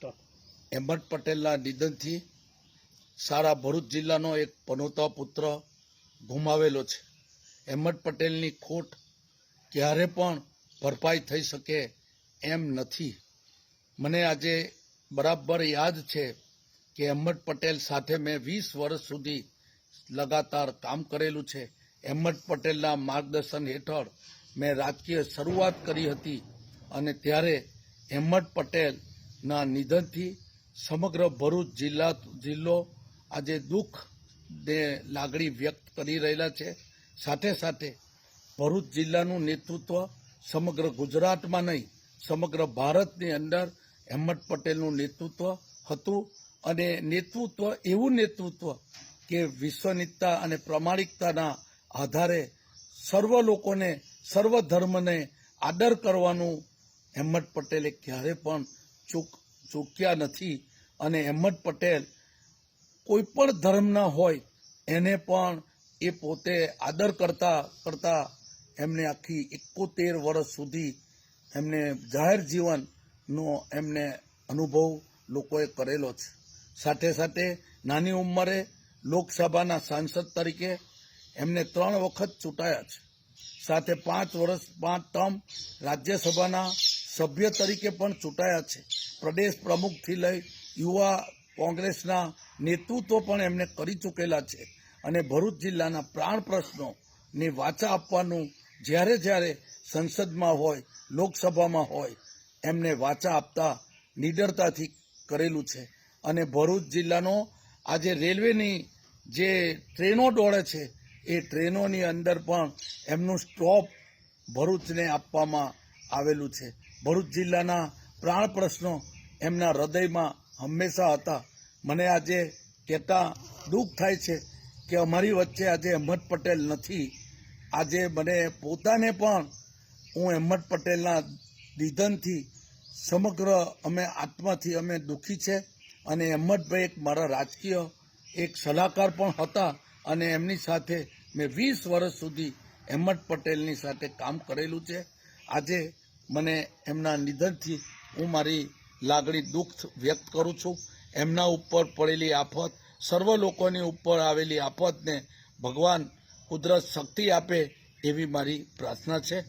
અહેમદ પટેલના નિધનથી સારા ભરૂચ જિલ્લાનો એક પનોતા પુત્ર ગુમાવેલો છે. અહેમદ પટેલની ખોટ ક્યારે પણ ભરપાઈ થઈ શકે એમ નથી. મને આજે બરાબર યાદ છે કે અહેમદ પટેલ સાથે મેં 20 વર્ષ સુધી લગાતાર કામ કરેલું છે. અહેમદ પટેલના માર્ગદર્શન હેઠળ મેં રાજકીય શરૂઆત કરી હતી અને ત્યારે અહેમદ પટેલના નિધનથી સમગ્ર ભરૂચ જિલ્લો આજે દુઃખ ને લાગણી વ્યક્ત કરી રહેલા છે. સાથે સાથે ભરૂચ જિલ્લાનું નેતૃત્વ સમગ્ર ગુજરાતમાં નહીં, સમગ્ર ભારતની અંદર અહેમદ પટેલનું નેતૃત્વ હતું અને એવું નેતૃત્વ કે વિશ્વનિષ્ઠતા અને પ્રામાણિકતાના આધારે સર્વ લોકોને, સર્વ ધર્મને આદર કરવાનું અહેમદ પટેલે ક્યારે પણ ચૂક્યા નથી. અને અહેમદ પટેલ કોઈ પણ ધર્મના હોય એને પણ એ પોતે આદર કરતા એમને આખી 71 વર્ષ સુધી એમને જાહેર જીવનનો એમને અનુભવ લોકોએ કરેલો છે. સાથે સાથે નાની ઉંમરે લોકસભાના સાંસદ તરીકે એમને 3 વખત ચૂંટાયા છે. સાથે 5 ટર્મ રાજ્યસભાના સભ્ય તરીકે પણ ચૂંટાયા છે. પ્રદેશ પ્રમુખથી લઈ યુવા કોંગ્રેસના નેતૃત્વ પણ એમને કરી ચૂકેલા છે. અને ભરૂચ જિલ્લાના પ્રાણ પ્રશ્નોની વાચા આપવાનું જ્યારે સંસદમાં હોય, લોકસભામાં હોય, એમને વાચા આપતા નિડરતાથી કરેલું છે. અને ભરૂચ જિલ્લાનો આજે રેલવેની જે ટ્રેનો દોડે છે એ ટ્રેનોની અંદર પણ એમનું સ્ટોપ ભરૂચને આપવામાં આવેલું છે. ભરૂચ જિલ્લાના પ્રાણ પ્રશ્નો એમના હૃદયમાં હંમેશા હતા. મને આજે કહેતા દુઃખ થાય છે કે અમારી વચ્ચે આજે અહેમદ પટેલ નથી. આજે મને પોતાને પણ હું અહેમદ પટેલના નિધનથી સમગ્ર આત્માથી અમે દુઃખી છે. અને અહેમદભાઈ એક મારા રાજકીય એક સલાહકાર પણ હતા અને એમની સાથે મેં 20 વર્ષ સુધી અહેમદ પટેલની સાથે કામ કરેલું છે. આજે મને એમના નિધનથી હું મારી લાગણી દુઃખ વ્યક્ત કરું છું. એમના ઉપર પડેલી આફત, સર્વ લોકોની ઉપર આવેલી આફતને ભગવાન કુદરત શક્તિ આપે એવી મારી પ્રાર્થના છે.